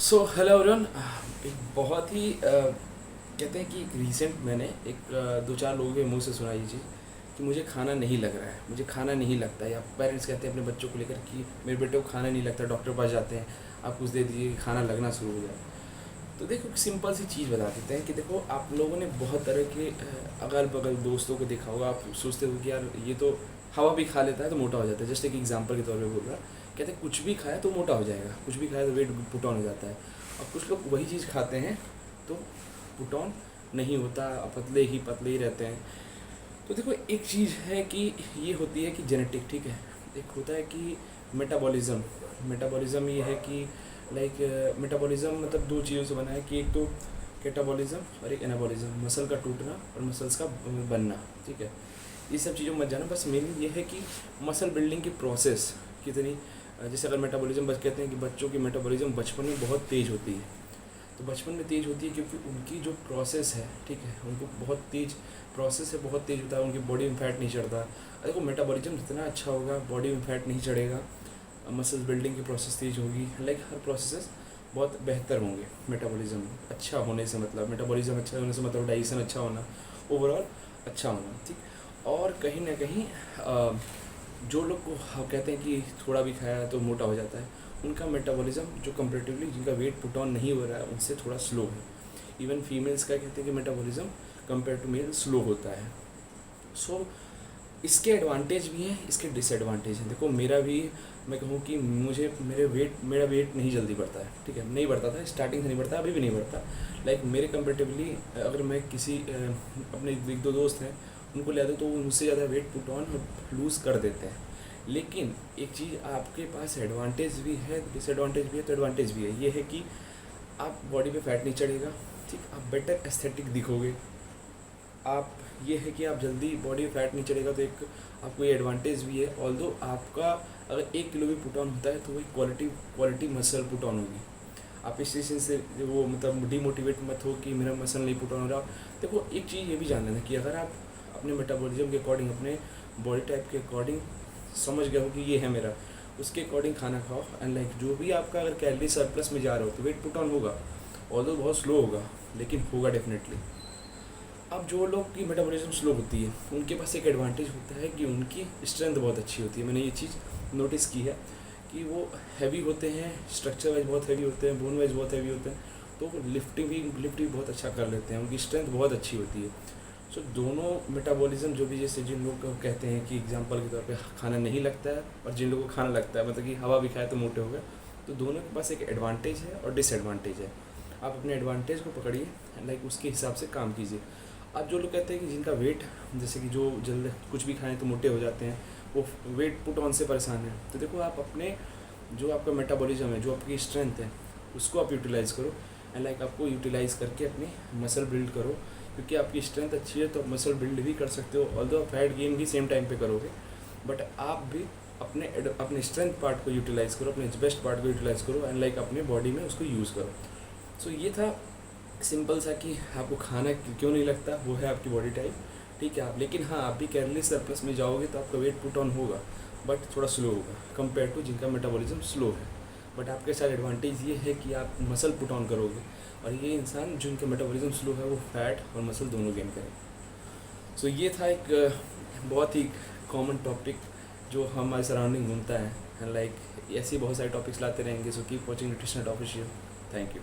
So hello everyone. एक बहुत ही कहते हैं कि एक रीसेंट मैंने दो चार लोगों के मुंह से सुना ये चीज़ कि मुझे खाना नहीं लग रहा है, मुझे खाना नहीं लगता है। या पेरेंट्स कहते हैं अपने बच्चों को लेकर कि मेरे बेटे को खाना नहीं लगता, डॉक्टर के पास जाते हैं, आप कुछ दे दीजिए कि खाना लगना शुरू हो जाए। तो देखो एक सिंपल सी चीज़ बता देते हैं कि देखो आप लोगों ने बहुत तरह के अगल बगल दोस्तों को देखा होगा। आप सोचते हो कि यार ये तो हवा भी खा लेता है तो मोटा हो जाता है। जस्ट एक एग्जांपल के तौर पे बोल रहा, कहते हैं कुछ भी खाया तो मोटा हो जाएगा, कुछ भी खाया तो वेट पुट ऑन हो जाता है। और कुछ लोग वही चीज़ खाते हैं तो पुट ऑन नहीं होता, पतले ही रहते हैं। तो देखो एक चीज़ है कि ये होती है कि जेनेटिक, ठीक है। एक होता है कि मेटाबॉलिज्म। मेटाबॉलिज्म ये है कि मेटाबॉलिज्म मतलब दो चीज़ों से बना है कि एक तो कैटाबॉलिज्म और एक एनाबॉलिज्म, मसल का टूटना और मसल्स का बनना, ठीक है। ये सब चीज़ों में मत जाना, बस मेनली ये है कि मसल बिल्डिंग की प्रोसेस कितनी, जैसे अगर मेटाबॉलिज्म बस कहते हैं कि बच्चों की मेटाबॉलिज्म बचपन में बहुत तेज़ होती है। तो बचपन में तेज़ होती है क्योंकि उनकी जो प्रोसेस है, ठीक है, उनको बहुत तेज़ प्रोसेस है, बहुत तेज़ होता है, उनकी बॉडी में फैट नहीं चढ़ता। देखो मेटाबॉलिज्म जितना अच्छा होगा बॉडी में फैट नहीं चढ़ेगा, मसल बिल्डिंग की प्रोसेस तेज़ होगी, हर प्रोसेस बहुत बेहतर होंगे। मेटाबॉलिज्म अच्छा होने से मतलब, मेटाबॉलिज्म अच्छा होने से मतलब डाइजेशन अच्छा होना, ओवरऑल अच्छा होना, ठीक। और कहीं ना कहीं जो लोग को कहते हैं कि थोड़ा भी खाया तो मोटा हो जाता है, उनका मेटाबॉलिज्म जो कंपेरेटिवली जिनका वेट पुट ऑन नहीं हो रहा है उनसे थोड़ा स्लो है। इवन फीमेल्स का कहते हैं कि metabolism compare to male slow होता है। सो इसके एडवांटेज भी हैं, इसके डिसएडवांटेज हैं। देखो मेरा भी, मैं कहूँ कि मेरा वेट नहीं जल्दी बढ़ता है, ठीक है, नहीं बढ़ता था, स्टार्टिंग से नहीं बढ़ता, अभी भी नहीं बढ़ता। मेरे कंपेरेटिवली अगर मैं किसी अपने एक दो दोस्त हैं उनको ले दूँ तो वो मुझसे ज़्यादा वेट पुट ऑन और लूज़ कर देते हैं। लेकिन एक चीज़ आपके पास एडवांटेज भी है, डिसएडवांटेज भी है। तो एडवांटेज भी है, ये है कि आप बॉडी पे फैट नहीं चढ़ेगा, ठीक, आप बेटर एस्थेटिक दिखोगे। आप ये है कि आप जल्दी बॉडी में फैट नहीं चढ़ेगा, तो एक आपको ये एडवांटेज भी है। ऑल्दो आपका अगर 1 किलो भी पुट ऑन होता है तो वही क्वालिटी मसल पुट ऑन होगी। आप इस चीज़ से वो मतलब डिमोटिवेट मत हो कि मेरा मसल नहीं पुट ऑन हो रहा। देखो एक चीज़ ये भी जान लेना कि अगर आप अपने मेटाबॉलिज्म के अकॉर्डिंग, अपने बॉडी टाइप के अकॉर्डिंग समझ गए हो कि ये है मेरा, उसके अकॉर्डिंग खाना खाओ। एंड जो भी आपका अगर कैलोरी सरप्लस में जा रहा हो तो वेट पुट ऑन होगा, ऑल्दो बहुत स्लो होगा, लेकिन होगा डेफिनेटली। अब जो लोग की मेटाबॉलिज्म स्लो होती है उनके पास एक एडवांटेज होता है कि उनकी स्ट्रेंथ बहुत अच्छी होती है। मैंने ये चीज़ नोटिस की है कि वो हैवी होते हैं, स्ट्रक्चर वाइज बहुत हैवी होते हैं, बोन वाइज बहुत हैवी होते हैं, तो लिफ्ट भी बहुत अच्छा कर लेते हैं, उनकी स्ट्रेंथ बहुत अच्छी होती है। सो दोनों मेटाबॉलिज्म जो भी, जैसे जिन लोग को कहते हैं कि एग्जांपल के तौर पे खाना नहीं लगता है और जिन लोगों को खाना लगता है, मतलब कि हवा भी खाए तो मोटे हो गए, तो दोनों के पास एक एडवांटेज है और डिसएडवांटेज है। आप अपने एडवांटेज को पकड़िए, उसके हिसाब से काम कीजिए। अब जो लोग कहते हैं कि जिनका वेट, जैसे कि जो जल्द कुछ भी खाएं तो मोटे हो जाते हैं, वो वेट पुट ऑन से परेशान है, तो देखो आप अपने जो आपका मेटाबॉलिज्म है, जो आपकी स्ट्रेंथ है, उसको आप यूटिलाइज़ करो। आपको यूटिलाइज़ करके अपनी मसल बिल्ड करो, क्योंकि आपकी स्ट्रेंथ अच्छी है तो आप मसल बिल्ड भी कर सकते हो। ऑल्दो आप फैट गेन भी सेम टाइम पे करोगे, बट आप भी अपने स्ट्रेंथ पार्ट को यूटिलाइज़ करो, अपने बेस्ट पार्ट को यूटिलाइज़ करो, अपने बॉडी में उसको यूज़ करो। सो ये था सिंपल सा कि आपको खाना क्यों नहीं लगता, वो है आपकी बॉडी टाइप, ठीक है। आप लेकिन हाँ, आप भी कैलोरी सरप्लस में जाओगे तो आपका वेट पुट ऑन होगा, बट थोड़ा स्लो होगा कंपेयर टू जिनका मेटाबॉलिज्म स्लो है। बट आपके साथ एडवांटेज ये है कि आप मसल पुट ऑन करोगे, और ये इंसान जिनका मेटाबॉलिज्म स्लो है वो फैट और मसल दोनों गेन करेगा। सो ये था एक बहुत ही कॉमन टॉपिक जो हमारे सराउंडिंग घूमता है। ऐसे ही बहुत सारे टॉपिक्स लाते रहेंगे। So keep watching nutrition official. Thank you.